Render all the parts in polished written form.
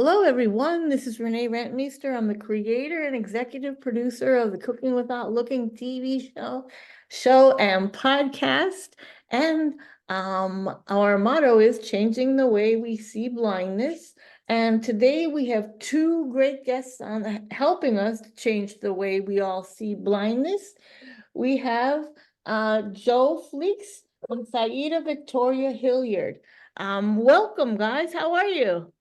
Hello, everyone. This is Renee Rentmeester. I'm the creator and executive producer of the Cooking Without Looking TV show and podcast. And our motto is changing the way we see blindness. And today we have two great guests on helping us to change the way we all see blindness. We have Joe Fleeks and Sayyida Victoria Hilliard. Welcome, guys. How are you?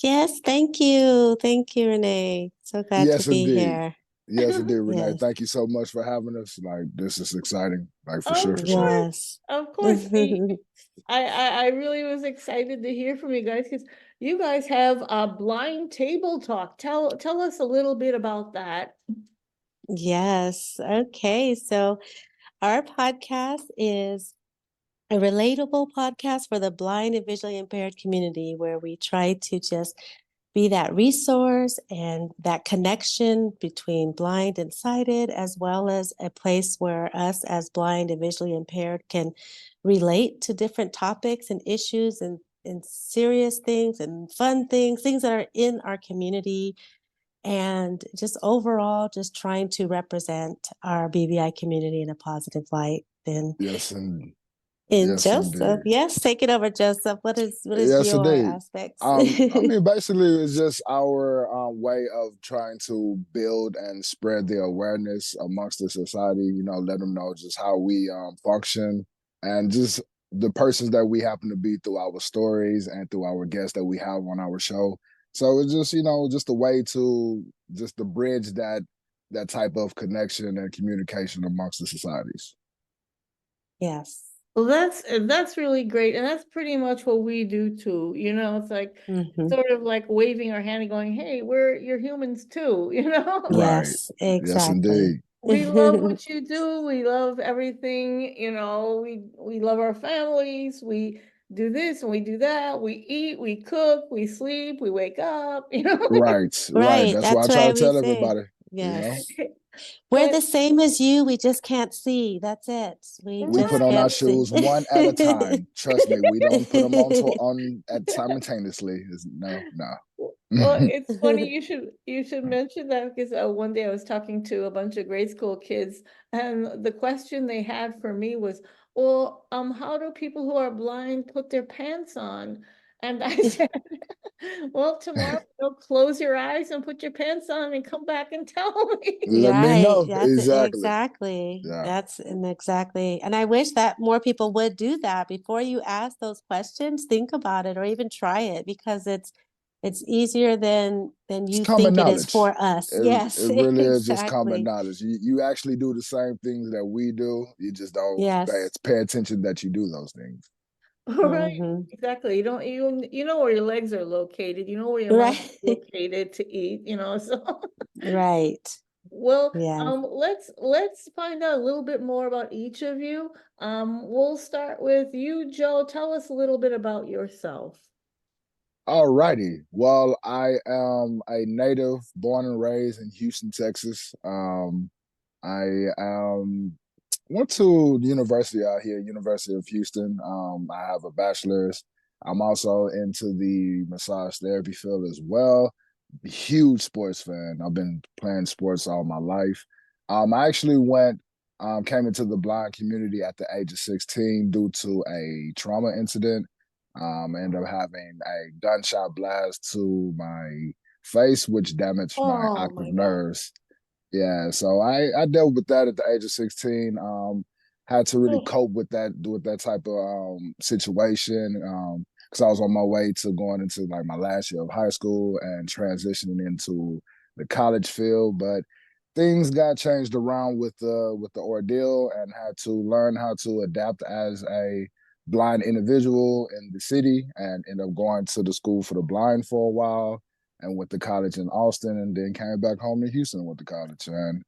Yes, thank you. Thank you, Renee. So glad to Yes, be indeed. here. Yes, indeed, Renee. Yes, Thank you so much for having us. Like, this is exciting. Like, for sure, Of for sure. course, yes. of course. I really was excited to hear from you guys because you guys have a blind table talk. Tell us a little bit about that. Yes. Okay. So our podcast is a relatable podcast for the blind and visually impaired community where we try to just be that resource and that connection between blind and sighted, as well as a place where us as blind and visually impaired can relate to different topics and issues and serious things and fun things, things that are in our community. And just overall, just trying to represent our BVI community in a positive light. Then Yes, and in yes, Joseph, indeed. yes, take it over, Joseph. What is Yes, your indeed. aspects? I mean, basically, it's just our way of trying to build and spread the awareness amongst the society. Let them know just how we function and just the persons that we happen to be through our stories and through our guests that we have on our show. So it's just just a way to just to bridge that type of connection and communication amongst the societies. Yes. Well, that's really great, and that's pretty much what we do too. It's like Hmm. sort of like waving our hand and going, "Hey, you're humans too." Right. Yes, Yes, exactly. indeed. We love what you do. We love everything. We love our families. We do this and we do that. We eat, we cook, we sleep, we wake up. Right, right. Right. That's why I That's try why to we tell say, everybody, you know. yes. We're But the same as you. We just can't see. That's it. We We put just on our right, can't see. shoes one at a time. Trust me, we don't put them on at simultaneously. No, well, no. it's funny you should mention that because one day I was talking to a bunch of grade school kids, and the question they had for me was, "Well, how do people who are blind put their pants on?" And I said, "Well, tomorrow you'll close your eyes and put your pants on and come back and tell me." Let me Right. know. That's Exactly. exactly. Yeah. That's and exactly. And I wish that more people would do that before you ask those questions. Think about it or even try it because it's easier than It's you common think it is knowledge. for us. It Yes, really is just common exactly. knowledge. You actually do the same things that we do. You just don't Yes. pay attention that you do those things. Right, Hmm. exactly. You don't you know where your legs are located. You know where your mouth Right. is located to eat. So. Right. Well, Yes. let's find out a little bit more about each of you. We'll start with you, Joe. Tell us a little bit about yourself. Alrighty. Well, I am a native born and raised in Houston, Texas. I went to university out here, University of Houston. I have a bachelor's. I'm also into the massage therapy field as well. Huge sports fan. I've been playing sports all my life. I actually came into the blind community at the age of 16 due to a trauma incident. Ended up having a gunshot blast to my face, which damaged my Oh optic my God. nerves. Yeah, so I dealt with that at the age of 16. Had to really Oh, cope with that type of situation. Because I was on my way to going into like my last year of high school and transitioning into the college field, but things got changed around with the ordeal and had to learn how to adapt as a blind individual in the city and end up going to the school for the blind for a while and went to college in Austin and then came back home to Houston with the college and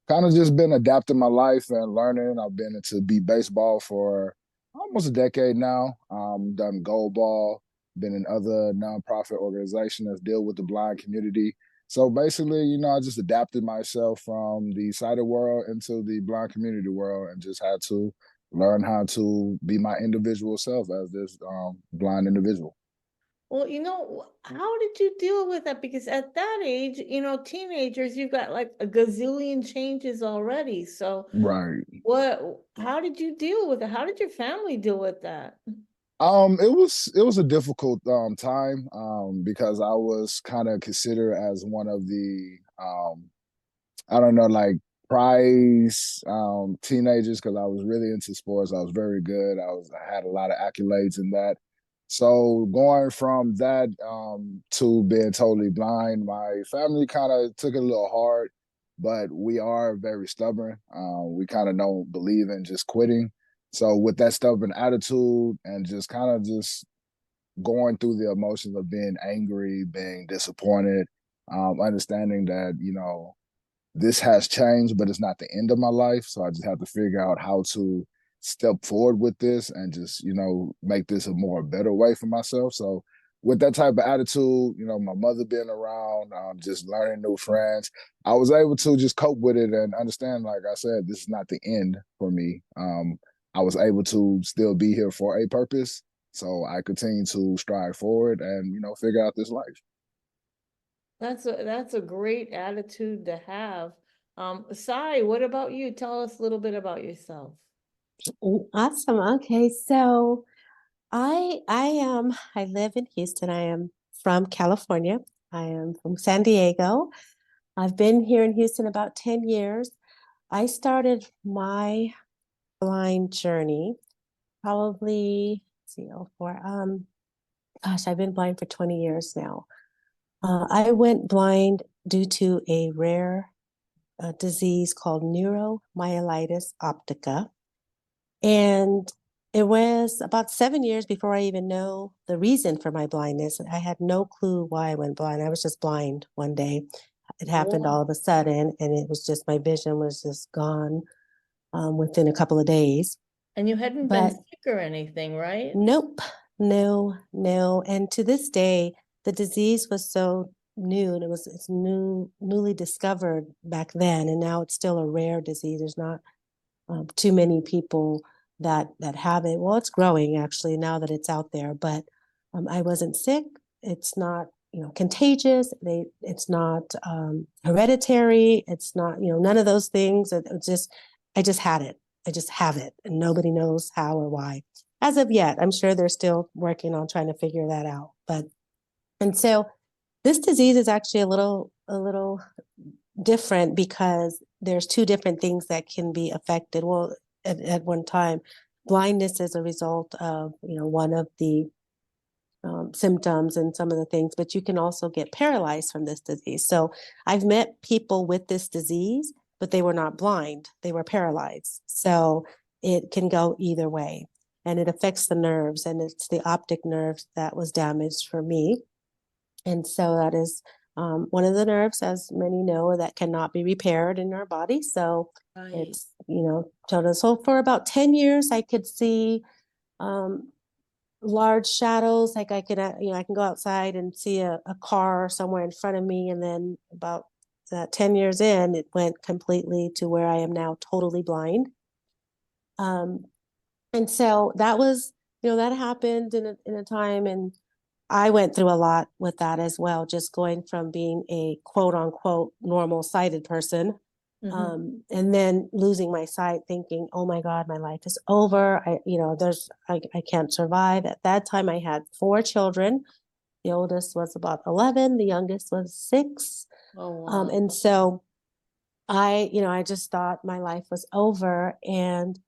kind of just been adapting my life and learning. I've been into beat baseball for almost a decade now. Done gold ball, been in other nonprofit organizations that deal with the blind community. So basically, I just adapted myself from the sighted world into the blind community world and just had to learn how to be my individual self as this blind individual. Well, how did you deal with that? Because at that age, teenagers, you've got like a gazillion changes already. So Right. how did you deal with it? How did your family deal with that? It was a difficult time because I was kind of considered as one of the I don't know, like prize teenagers because I was really into sports. I was very good. I had a lot of accolades in that. So going from that to being totally blind, my family kind of took it a little hard, but we are very stubborn. We kind of don't believe in just quitting. So with that stubborn attitude and just kind of just going through the emotions of being angry, being disappointed, understanding that, this has changed, but it's not the end of my life. So I just have to figure out how to step forward with this and just, make this a more better way for myself. So with that type of attitude, my mother being around, just learning new friends, I was able to just cope with it and understand, like I said, this is not the end for me. I was able to still be here for a purpose. So I continue to strive forward and, figure out this life. That's a great attitude to have. Sai, what about you? Tell us a little bit about yourself. Awesome. Okay, so I live in Houston. I am from California. I am from San Diego. I've been here in Houston about 10 years. I started my blind journey probably, let's see, oh, for gosh, I've been blind for 20 years now. I went blind due to a rare disease called neuromyelitis optica. And it was about 7 years before I even know the reason for my blindness. I had no clue why I went blind. I was just blind one day. It happened Wow. all of a sudden, and it was just my vision was just gone within a couple of days. And you hadn't been But sick or anything, right? nope, no. And to this day, the disease was so new, and it's newly discovered back then, and now it's still a rare disease. There's not too many people that have it. Well, it's growing actually now that it's out there, but I wasn't sick. It's not contagious. It's not hereditary. It's not none of those things. It's just I just had it. I just have it, and nobody knows how or why as of yet. I'm sure they're still working on trying to figure that out. But and so this disease is actually a little different because there's two different things that can be affected. Well, at one time, blindness is a result of one of the symptoms and some of the things, but you can also get paralyzed from this disease. So I've met people with this disease, but they were not blind; they were paralyzed. So it can go either way, and it affects the nerves, and it's the optic nerve that was damaged for me. And so that is one of the nerves, as many know, that cannot be repaired in our body. So Right. it's, total. So for about 10 years, I could see large shadows. Like I can go outside and see a car somewhere in front of me. And then about 10 years in, it went completely to where I am now totally blind. Um, and so that was, that happened in a time, and I went through a lot with that as well, just going from being a quote unquote normal sighted person, Mhm. and then losing my sight, thinking, oh my God, my life is over. I can't survive. At that time, I had 4 children. The oldest was about 11, the youngest was 6. Oh, wow. And so I just thought my life was over. And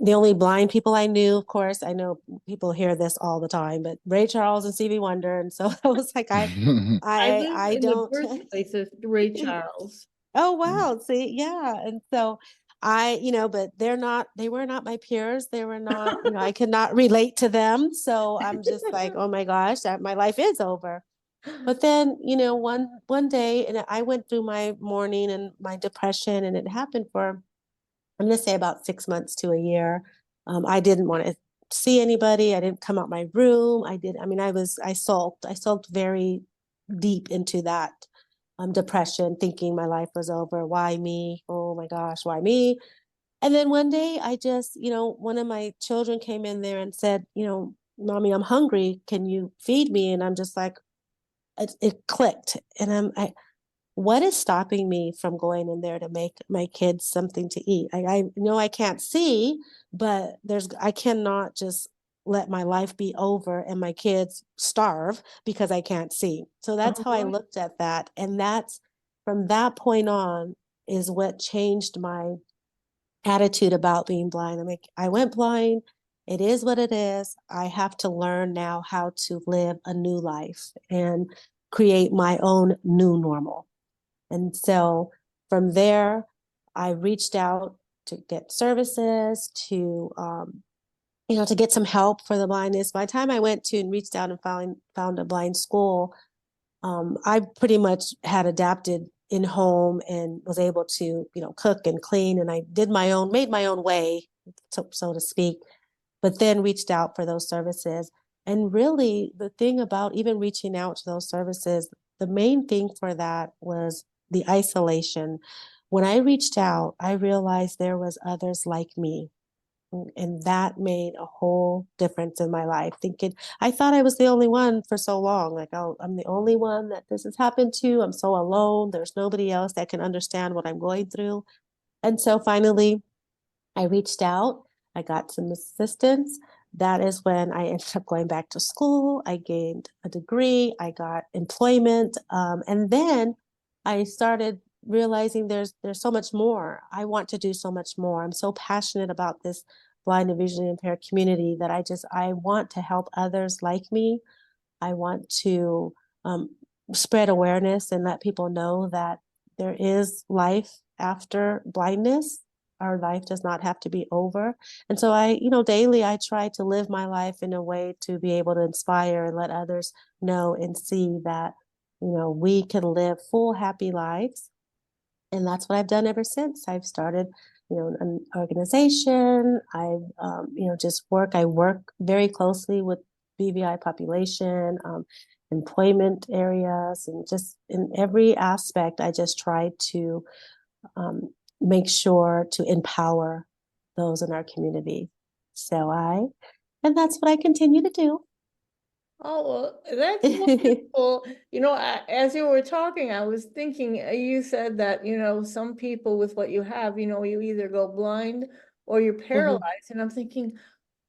the only blind people I knew, of course, I know people hear this all the time, but Ray Charles and Stevie Wonder. And so I was like, I, I I, live I in the don't. birthplace of Ray Charles. Oh, wow. See, yeah. And so but they were not my peers. They were not, I could not relate to them. So I'm just like, oh my gosh, my life is over. But then, one day, and I went through my mourning and my depression, and it happened for, I'm going to say, about 6 months to a year. I didn't want to see anybody. I didn't come out my room. I sulked very deep into that depression, thinking my life was over. Why me? Oh my gosh, why me? And then one day I just, one of my children came in there and said, Mommy, I'm hungry. Can you feed me? And I'm just like, it clicked. And what is stopping me from going in there to make my kids something to eat? I know I can't see, but I cannot just let my life be over and my kids starve because I can't see. So that's how I Uh-huh. looked at that. And that's from that point on is what changed my attitude about being blind. I'm like, I went blind. It is what it is. I have to learn now how to live a new life and create my own new normal. And so from there, I reached out to get services, to get some help for the blindness. By the time I went to and reached out and found a blind school, I pretty much had adapted in home and was able to, cook and clean. And I made my own way, so to speak, but then reached out for those services. And really, the thing about even reaching out to those services, the main thing for that was the isolation. When I reached out, I realized there was others like me. And that made a whole difference in my life. I thought I was the only one for so long. Like, oh, I'm the only one that this has happened to. I'm so alone. There's nobody else that can understand what I'm going through. And so finally, I reached out. I got some assistance. That is when I ended up going back to school. I gained a degree. I got employment. And then I started realizing there's so much more. I want to do so much more. I'm so passionate about this blind and visually impaired community that I want to help others like me. I want to spread awareness and let people know that there is life after blindness. Our life does not have to be over. And so daily I try to live my life in a way to be able to inspire and let others know and see that, we can live full, happy lives. And that's what I've done ever since. I've started, an organization. I work very closely with BVI population, employment areas, and just in every aspect, I just try to um, make sure to empower those in our community. And that's what I continue to do. Oh, well, that's wonderful. As you were talking, I was thinking, you said that, some people with what you have, you either go blind or you're Mhm. paralyzed. And I'm thinking,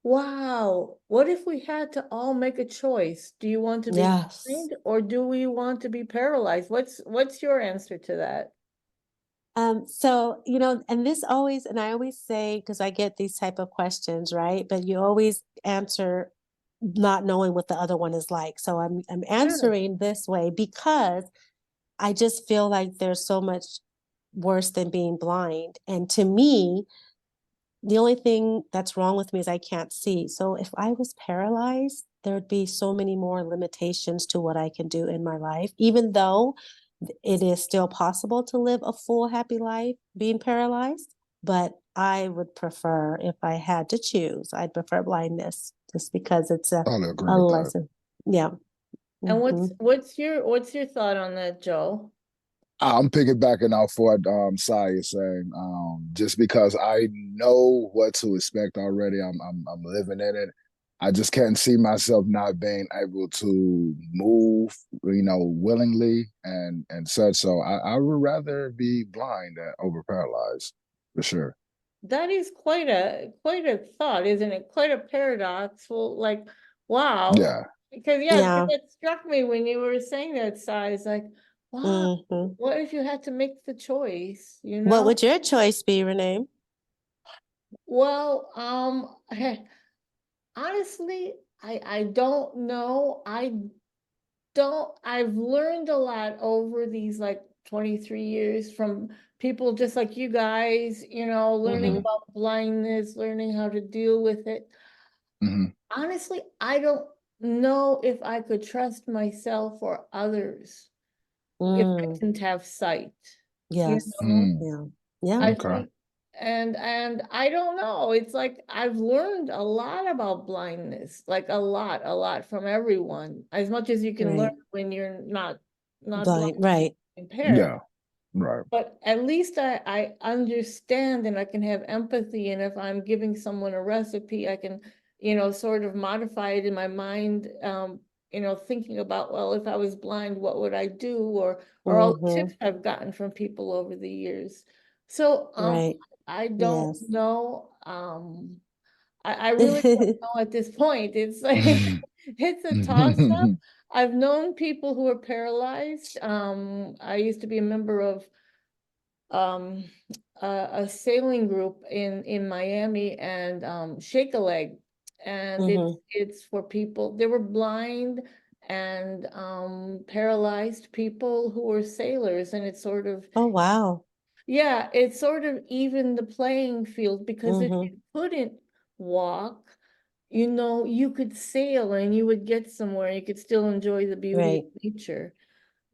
wow, what if we had to all make a choice? Do you want to be Yes. blind or do we want to be paralyzed? What's your answer to that? And I always say, because I get these type of questions, right? But you always answer not knowing what the other one is like. So I'm Sure. answering this way because I just feel like there's so much worse than being blind. And to me, the only thing that's wrong with me is I can't see. So if I was paralyzed, there would be so many more limitations to what I can do in my life, even though it is still possible to live a full, happy life being paralyzed. But I would prefer, if I had to choose, I'd prefer blindness just because it's I totally agree a with that. lesson. Yeah. And Hmm. what's your thought on that, Joe? I'm piggybacking off what Sai is saying. Just because I know what to expect already, I'm living in it. I just can't see myself not being able to move, willingly and such. So I would rather be blind than over paralyzed, for sure. That is quite a thought, isn't it? Quite a paradox. Well, like, wow. Yeah. Because Yeah. it struck me when you were saying that size, like, wow, Hmm. what if you had to make the choice, you What know? would your choice be, Renee? Well, honestly, I don't know. I've learned a lot over these like 23 years from people just like you guys, learning Hmm. Hmm. about blindness, learning how to deal with it. Hmm. Honestly, I don't know if I could trust myself or others if I Mm. didn't have sight, you Yes. know? Mm. Yeah. Yeah. I Okay. think, and I don't know. It's like I've learned a lot about blindness, like a lot from everyone, as much as you can learn Right. when you're not blind, Blind. Right. impaired. Yeah. Right. But at least I understand and I can have empathy. And if I'm giving someone a recipe, I can sort of modify it in my mind, thinking about, well, if I was blind, what would I do? Or all the Mm-hmm. tips I've gotten from people over the years. So, Right. I don't Yes. know. I really don't know at this point. It's like, it's a toss up. I've known people who are paralyzed. I used to be a member of um a sailing group in Miami, and Shake a Leg, and Mm-hmm. it's for people, they were blind and paralyzed people who were sailors, and it's sort of, Oh, wow. yeah, it's sort of even the playing field, because if Mm-hmm. you couldn't walk, you could sail and you would get somewhere, you could still enjoy the beauty of Right. nature.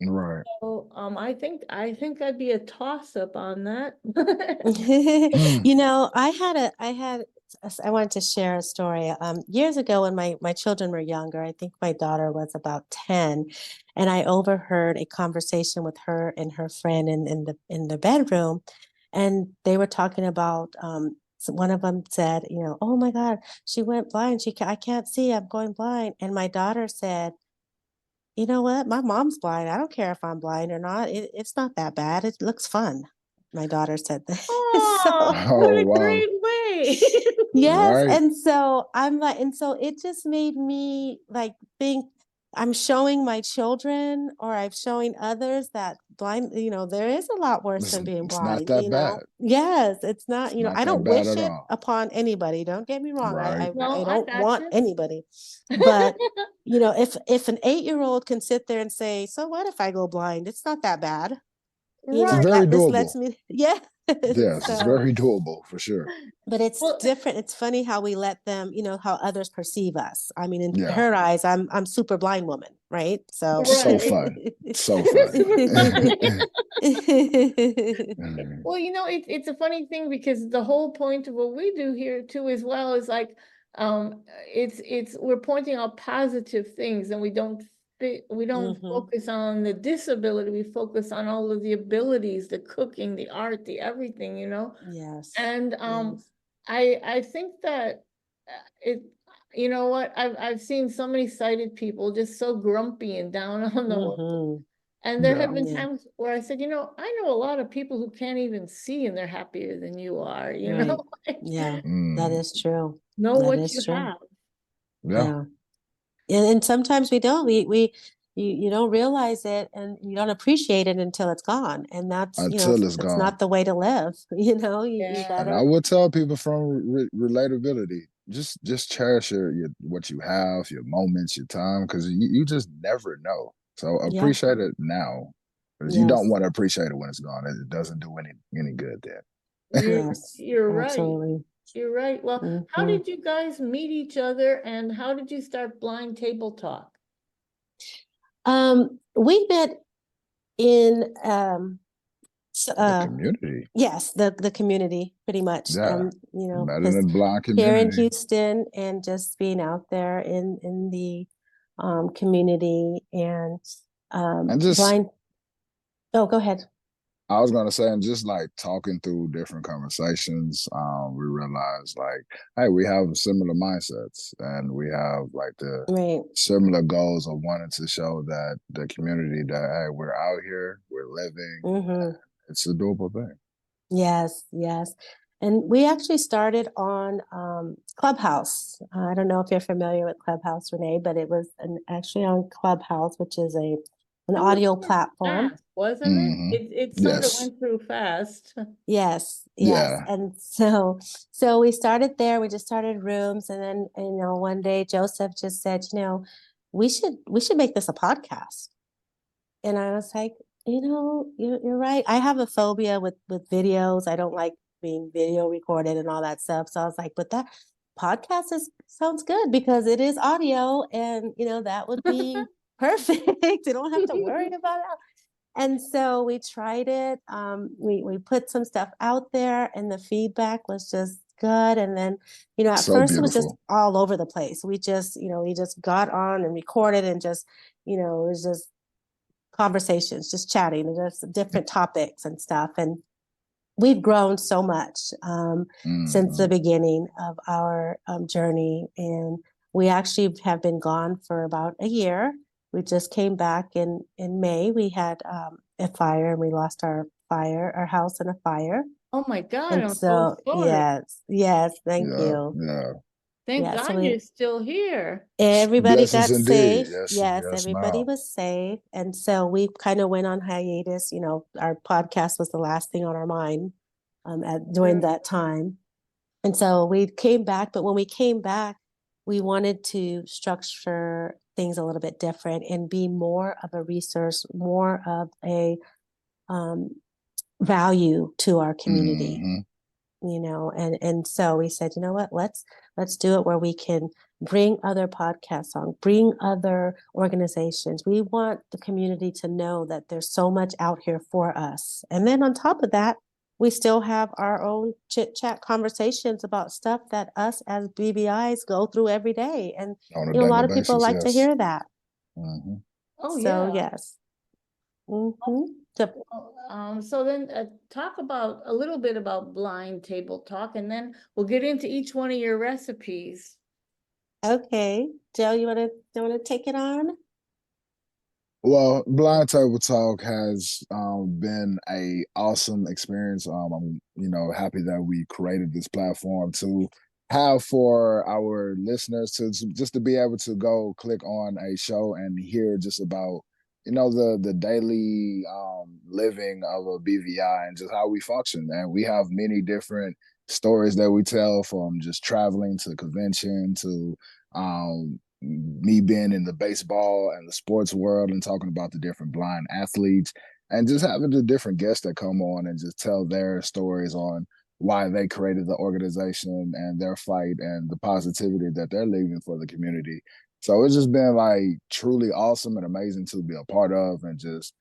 Right. So, I think I'd be a toss up on that. Mm. I wanted to share a story. Years ago when my children were younger, I think my daughter was about 10, and I overheard a conversation with her and her friend in the bedroom, and they were talking about so one of them said, oh my God, she went blind. I can't see, I'm going blind. And my daughter said, you know what? My mom's blind. I don't care if I'm blind or not. It's not that bad. It looks fun. My daughter said that. Oh, So, what Oh a wow. great way. yes. Right. And so I'm like, and so it just made me like think I'm showing my children or I'm showing others that blind, there is a lot worse It's, than being it's not blind, that bad. Yes, it's not, It's not I that don't bad wish at it all. upon anybody. Don't get me wrong. Right. I No, I don't want gotcha. anybody. But if an 8-year-old can sit there and say, so what if I go blind? It's not that bad. It's Right. very That this doable. lets me, yeah. Yes, it's So, very doable for sure. but it's Well, different. It's funny how we let them, how others perceive us. I mean, in Yeah. her eyes, I'm super blind woman, right? So, So right. fun. So fun. Well, it's a funny thing, because the whole point of what we do here too as well is like, we're pointing out positive things, and we don't Hmm. focus on the disability, we focus on all of the abilities, the cooking, the art, the everything. Yes. And Yes. I think that it, you know what, I've seen so many sighted people just so grumpy and down on the world. Hmm. And there Yeah. have been Yeah. times where I said, I know a lot of people who can't even see and they're happier than you are, Right. like, Yeah. That Mm. is true. know That what is you true. have. Yeah. Yeah. And sometimes we don't. You don't realize it and you don't appreciate it until it's gone. And Until it's that's gone. not the way to live. You Yeah. And I gotta, would tell people from relatability, just cherish your what you have, your moments, your time, because you just never know. So yeah, appreciate it now, because you don't yes, want to appreciate it when it's gone. It doesn't do any good then. You're yes, you're right. absolutely. You're right. Well, how Hmm. did you guys meet each other, and how did you start Blind Table Talk? We met in The community, yes, the community pretty much. yeah, met in Because the blind here in community, Houston and just being out there in the community and and just blind. Oh, go ahead. I was gonna say, and just like talking through different conversations, we realized like, hey, we have similar mindsets, and we have like the Right. similar goals of wanting to show that the community that hey, we're out here, we're living, Mm-hmm. it's a doable thing. Yes, yes. And we actually started on Clubhouse. I don't know if you're familiar with Clubhouse, Renee, but it was actually on Clubhouse, which is an It was audio sort of platform. fast, wasn't it? Hmm. It sort of Yes, went through fast. Yes, yes. yeah, And so we started there. We just started rooms, and then one day Joseph just said, we should make this a podcast. And I was like, you're right. I have a phobia with videos. I don't like being video recorded and all that stuff. So I was like, but that podcast sounds good because it is audio, and that would be perfect. You don't have to worry about it. And so we tried it. We put some stuff out there, and the feedback was just good. And then, at so first it was just beautiful. all over the place. We just got on and recorded and just, it was just conversations, just chatting, and just different topics and stuff. And we've grown so much since the Mhm. beginning of our journey. And we actually have been gone for about a year. We just came back in May. We had a fire and we lost our house in a fire. Oh my God, And I'm so so, sorry. yes, thank Yeah, you. yeah. Thank Yeah, so God you're still here. everybody Blessings got indeed. safe. Yes, Yes, yes, everybody ma'am. was safe. And so we kind of went on hiatus. Our podcast was the last thing on our mind during Sure. that time. And so we came back, but when we came back, we wanted to structure things a little bit different and be more of a resource, more of a um, value to our community. Hmm. And so we said, you know what, let's do it where we can bring other podcasts on, bring other organizations. We want the community to know that there's so much out here for us. And then on top of that, we still have our own chit chat conversations about stuff that us as BBIs go through every day. And On a a daily lot of people basis, like to yes. hear that. Hmm. Oh So yeah. yes. Mm-hmm. So, Well, so then talk about a little bit about blind table talk, and then we'll get into each one of your recipes. okay. Joe, you wanna take it on? Well, Blind Table Talk has been a awesome experience. I'm, happy that we created this platform to have for our listeners just to be able to go click on a show and hear just about, the daily living of a BVI and just how we function. And we have many different stories that we tell, from just traveling to convention to me being in the baseball and the sports world and talking about the different blind athletes and just having the different guests that come on and just tell their stories on why they created the organization and their fight and the positivity that they're leaving for the community. So it's just been like truly awesome and amazing to be a part of, and just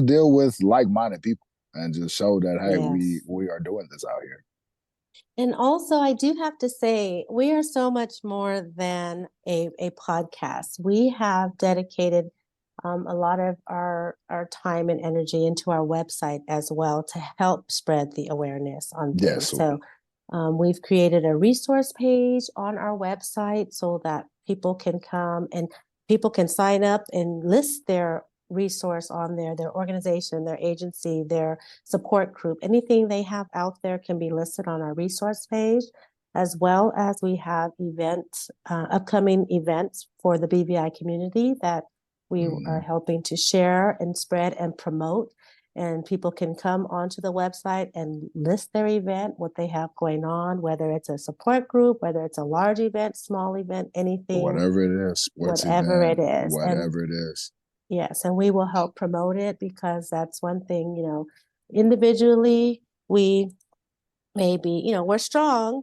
deal with like-minded people and just show that, hey, we Yes. we are doing this out here. And also, I do have to say, we are so much more than a podcast. We have dedicated a lot of our time and energy into our website as well to help spread the awareness on things. Yes. So we've created a resource page on our website so that people can come and people can sign up and list their resource on there, their organization, their agency, their support group. Anything they have out there can be listed on our resource page, as well as we have upcoming events for the BVI community that we are helping to share and spread and promote. And people can come onto the website and list their event, what they have going on, whether it's a support group, whether it's a large event, small event, anything, Whatever it is, sports whatever it event, is. And whatever it is. yes, and we will help promote it because that's one thing, individually, we maybe, we're strong.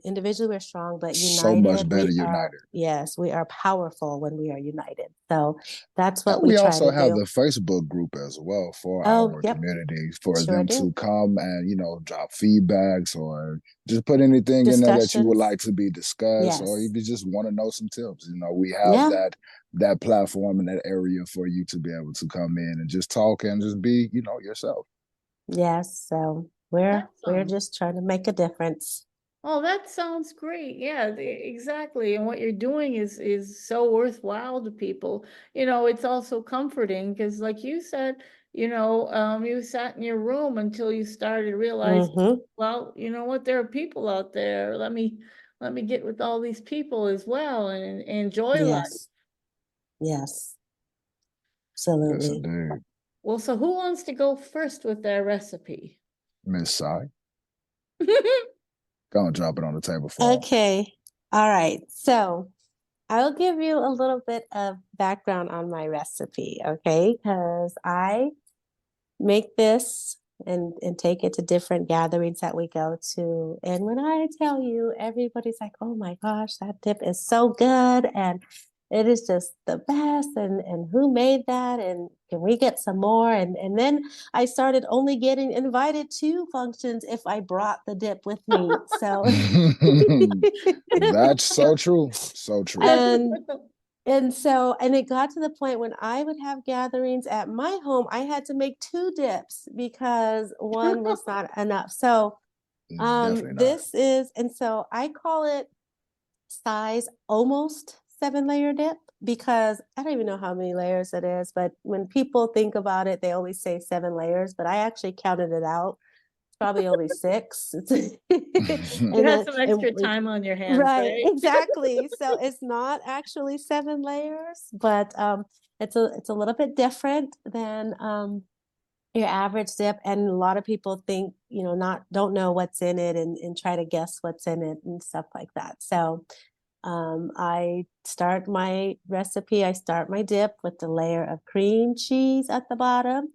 Individually, we're strong, but So much united, better united. yes, we are powerful when we are united. So that's what And we we try also to have do. the Facebook group as well for Oh, our yep, community, for sure them to do. come and, drop feedbacks or just put anything in there that you would Discussions. like to be discussed, or if Yes. you just want to know some tips. We have Yeah. that platform and that area for you to be able to come in and just talk and just be, yourself. Yes. So That we're sounds just trying to make a difference. Oh, that sounds great. Yeah, exactly. And what you're doing is so worthwhile to people. It's also comforting because, like you said, you sat in your room until you started realizing, Mm-hmm. well, you know what, there are people out there. Let me get with all these people as well and enjoy life. Yes. Yes. Yes, Absolutely. indeed. Well, so who wants to go first with their recipe? Miss Sai, go and drop it on the table for 'em. Okay. All right. So I'll give you a little bit of background on my recipe, okay? Because I make this and take it to different gatherings that we go to. And when I tell you, everybody's like, oh my gosh, that dip is so good. And it is just the best. And who made that? And can we get some more? And then I started only getting invited to functions if I brought the dip with me. So That's so true. So true. and And so, and it got to the point when I would have gatherings at my home, I had to make two dips because one was not enough. So, Definitely not. this is, and so I call it size almost 7-layer dip because I don't even know how many layers it is, but when people think about it, they always say 7 layers, but I actually counted it out. It's probably only 6. You And had then, some extra time on your hands, right, right? exactly. So it's not actually 7 layers, but it's a little bit different than your average dip, and a lot of people think, not don't know what's in it and try to guess what's in it and stuff like that. So I start my recipe, I start my dip with the layer of cream cheese at the bottom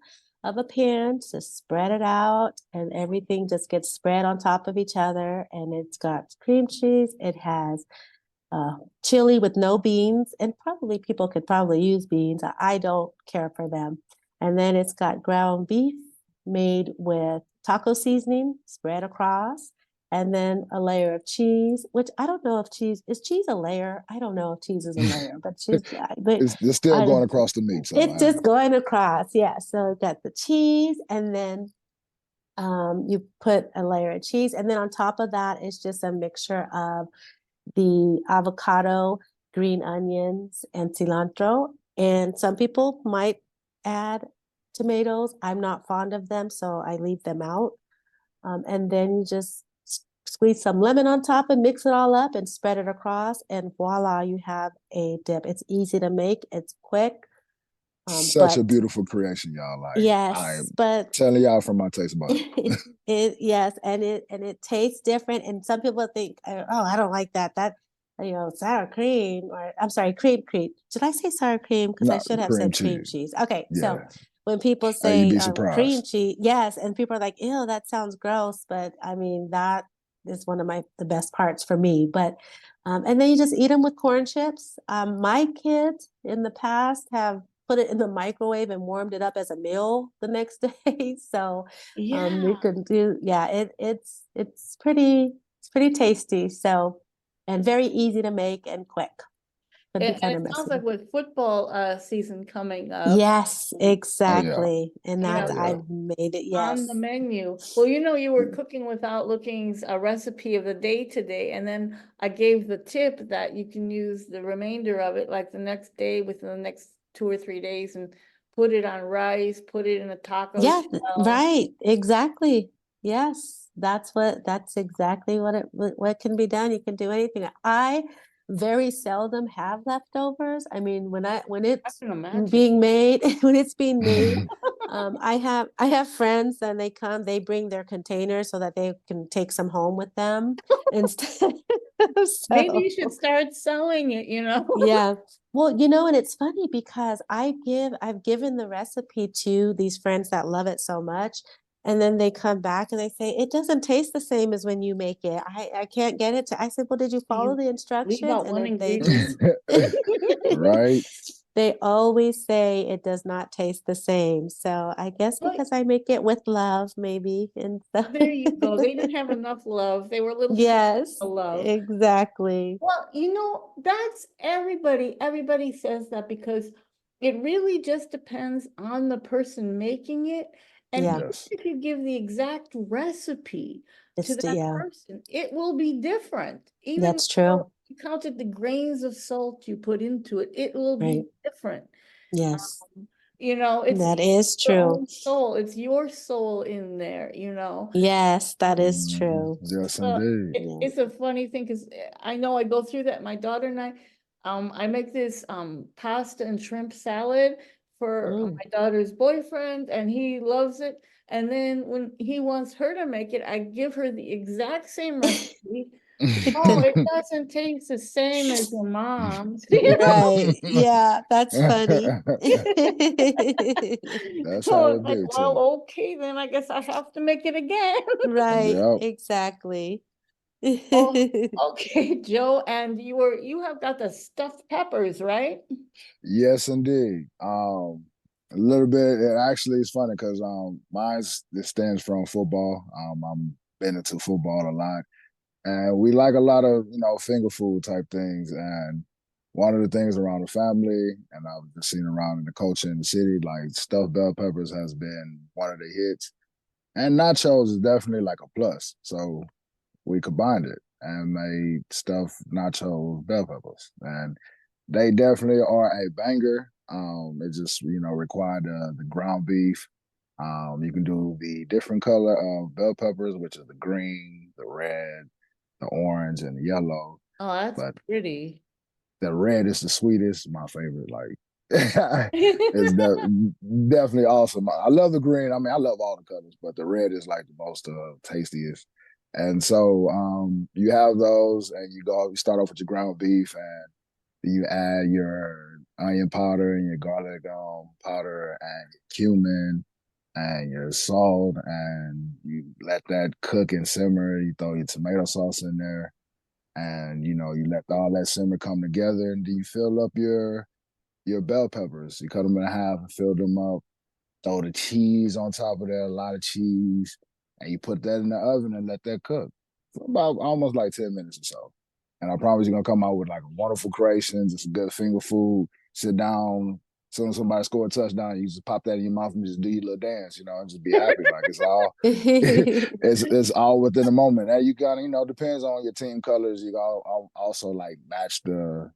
of a pan to spread it out, and everything just gets spread on top of each other. And it's got cream cheese, it has chili with no beans, and probably people could probably use beans. I don't care for them. And then it's got ground beef made with taco seasoning spread across, and then a layer of cheese, which I don't know if cheese is cheese a layer. I don't know if cheese is a layer, but cheese, but It's still I, going across the meat it's somehow. just going across. Yeah. So got the cheese, and then you put a layer of cheese, and then on top of that is just a mixture of the avocado, green onions, and cilantro. And some people might add tomatoes. I'm not fond of them, so I leave them out. And then you just squeeze some lemon on top and mix it all up and spread it across. And voila, you have a dip. It's easy to make, it's quick. Such a But beautiful creation, y'all. Like I'm yes, but telling y'all from my taste buds. yes, and it tastes different. And some people think, oh, I don't like that sour cream, or I'm sorry, cream. Did I say sour cream? Because I Not should have cream said cream cheese. cheese. Okay, so Yeah. when people You'd say be cream surprised. cheese, yes, and people are like, ew, that sounds gross, but I mean that is one of the best parts for me. But and then you just eat them with corn chips. My kids in the past have put it in the microwave and warmed it up as a meal the next day. So you Yeah. can do, yeah, it's pretty tasty. So, and very easy to make and quick. Can be And kind it of sounds messy. like with football season coming up, Yes, Oh yeah. exactly. And you that know, Oh yeah. I've made it. on the Yes. menu. Well, you were cooking without looking's a recipe of the day today, and then I gave the tip that you can use the remainder of it like the next day within the next 2 or 3 days and put it on rice, put it in a taco Yeah, shell. right. Exactly. Yes. That's exactly what can be done. You can do anything. I very seldom have leftovers. I mean, when I it's can imagine. being made, when it's being made, I have friends and they come, they bring their containers so that they can take some home with them instead. Maybe you So should start selling it, yeah. Well, and it's funny because I've given the recipe to these friends that love it so much. And then they come back and they say, it doesn't taste the same as when you make it. I can't get it to. I said, well, did you follow You the leave instructions? out And one then they ingredient. just, Right. they always say it does not taste the same. So I guess Well, because I make it with love, maybe. And so, there you go. They didn't have enough love. They were a little short yes, of love. exactly. Well, that's everybody. Everybody says that because it really just depends on the person making it. And Yeah, even Yes. if you give the exact recipe to that yeah, person, it will be different. Even that's true. though you counted the grains of salt you put into it, it will Right. be different. Yes. It's That is your true. own soul. It's your soul in there. Yes, that is Mhm. true. Yes, So indeed. Yeah. it's a funny thing because I know I go through that. My daughter and I make this pasta and shrimp salad for Mm. my daughter's boyfriend, and he loves it. And then when he wants her to make it, I give her the exact same recipe. Oh, it doesn't taste the same as your mom's. Right. Yeah, that's funny. That's So how it's it like, be well, too. okay, then I guess I have to make it again. Right, Yep. exactly. Oh, okay, Joe, and you have got the stuffed peppers, right? Yes, indeed. A little bit. It actually is funny because mine's it stems from football. I'm been into football a lot, and we like a lot of finger food type things. And one of the things around the family, and I've just seen around in the culture in the city, like stuffed bell peppers has been one of the hits. And nachos is definitely like a plus. So we combined it and made stuffed nacho bell peppers. And they definitely are a banger. It just, required the ground beef. You can do the different color of bell peppers, which is the green, the red, the orange, and the yellow. Oh, that's But pretty. the red is the sweetest, my favorite. Like it's definitely awesome. I love the green. I mean, I love all the colors, but the red is like the most tastiest. And so you have those, and you start off with your ground beef, and you add your onion powder and your garlic powder and cumin and your salt, and you let that cook and simmer. You throw your tomato sauce in there, and you let all that simmer come together, and then you fill up your bell peppers. You cut them in half and fill them up. Throw the cheese on top of that, a lot of cheese, and you put that in the oven and let that cook for about almost like 10 minutes or so. And I promise you're gonna come out with like a wonderful creation, just a good finger food. Sit down, as soon as somebody score a touchdown, you just pop that in your mouth and just do your little dance, and just be happy. Like it's all it's all within the moment. And you gotta, depends on your team colors. You gotta also like match the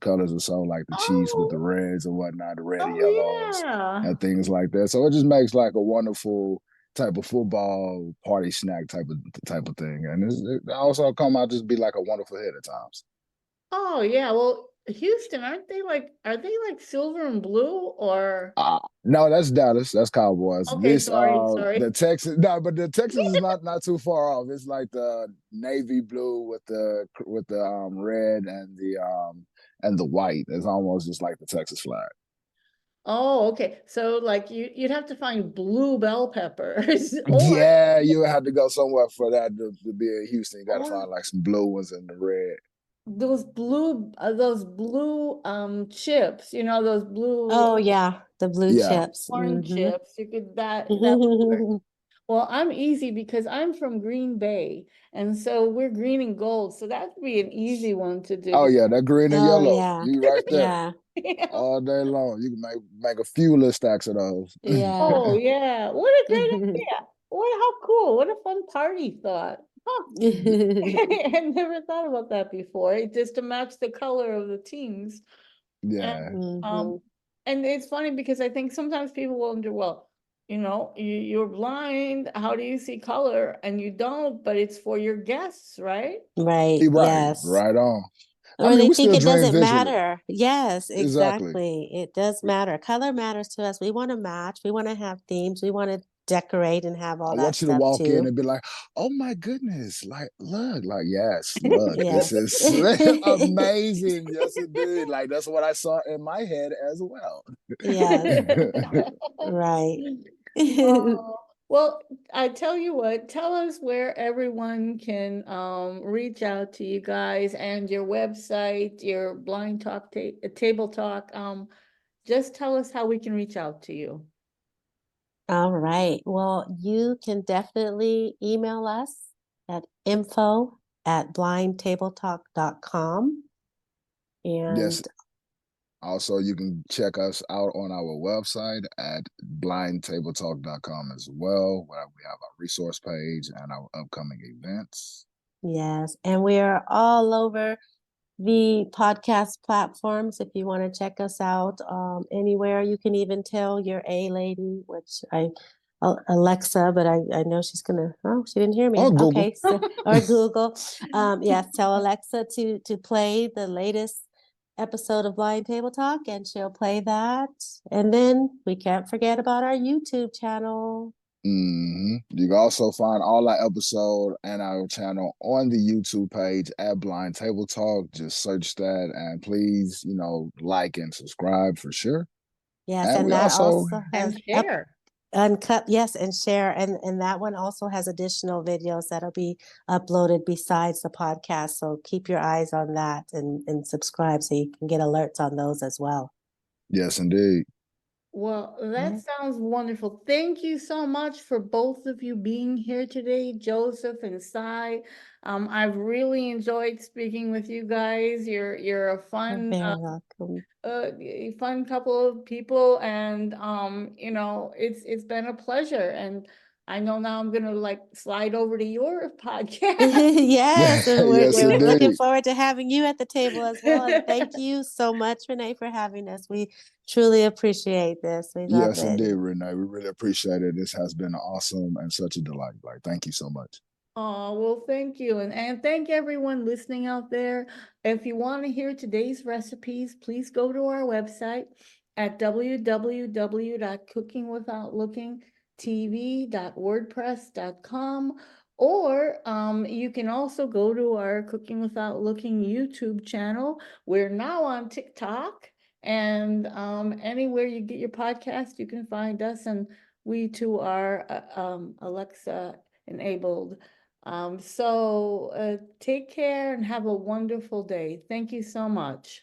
colors or so, like the Chiefs with the Oh, reds or whatnot, the red and oh yellows yeah. and things like that. So it just makes like a wonderful type of football party snack type of thing. And it also come out just be like a wonderful hit at times. Oh yeah. Well, Houston, are they like silver and blue or No, that's Dallas. That's Cowboys. okay, This sorry. the Texas. No, but the Texas is not too far off. It's like the navy blue with the red and the white. It's almost just like the Texas flag. Oh, okay. So like you'd have to find blue bell peppers Yeah, you have to go somewhere for that to be in Houston. You got to or find like some blue ones and the red. those blue chips, those blue Oh yeah, the blue Yeah. chips. corn Hmm. chips. You could that would work. Well, I'm easy because I'm from Green Bay, and so we're green and gold, so that would be an easy one to do Oh because yeah, that green and Oh yellow. yeah, You right there yeah, yeah. all day long. You can make a few little stacks of those. yeah. Oh yeah, what a great idea! How cool! What a fun party thought. Huh. I never thought about that before. Just to match the color of the teams. And Yeah. Hmm. and it's funny because I think sometimes people wonder, well, you're blind, how do you see color? And you don't, but it's for your guests, right? Right, You're right. yes. Right on. I Or mean, they we think still it dream doesn't visually. matter. Yes, Exactly. exactly. It does matter. Color matters to us. We want to match. We want to have themes. We want to decorate and have I all that want you to stuff walk in too. and be like, "Oh my goodness! Like, look, like, yes, look, this Yes. is amazing. Yes, indeed. Like, that's what I saw in my head as well." Yes, right. Oh, well, I tell you what, tell us where everyone can reach out to you guys and your website, your blind talk table talk. Just tell us how we can reach out to you. All right. Well, you can definitely email us at info@blindtabletalk.com. Yes. And Also, you can check us out on our website at blindtabletalk.com as well, where we have our resource page and our upcoming events. yes, and we are all over the podcast platforms. If you want to check us out anywhere, you can even tell your A lady, which Alexa, but I know she's gonna. Oh, she didn't hear me. Or Google. Okay, so or Google. Yes, tell Alexa to play the latest episode of Blind Table Talk, and she'll play that. And then we can't forget about our YouTube channel. You can also find all our episode and our channel on the YouTube page at Blind Table Talk. Just search that and please, like and subscribe for sure. Yes, And and we that also, also And has share. uncut, yes, and share, and that one also has additional videos that'll be uploaded besides the podcast. So keep your eyes on that and subscribe so you can get alerts on those as well. yes, indeed. Well, that Yeah. sounds wonderful. Thank you so much for both of you being here today, Joseph and Sai. I've really enjoyed speaking with you guys. You're a You're fun very welcome. a fun couple of people, and you know, it's been a pleasure. And I know now I'm gonna like slide over to your podcast. Yes, and Yes, we're looking indeed. forward to having you at the table as well. And thank you so much, Renee, for having us. We truly appreciate this. We love Yes, it. indeed, Renee. We really appreciate it. This has been awesome and such a delight. Like, thank you so much. Oh, well, thank you. And thank everyone listening out there. If you want to hear today's recipes, please go to our website at www.cookingwithoutlookingtv.wordpress.com, or you can also go to our Cooking Without Looking YouTube channel. We're now on TikTok, and anywhere you get your podcast, you can find us, and we too are Alexa enabled. So take care and have a wonderful day. Thank you so much.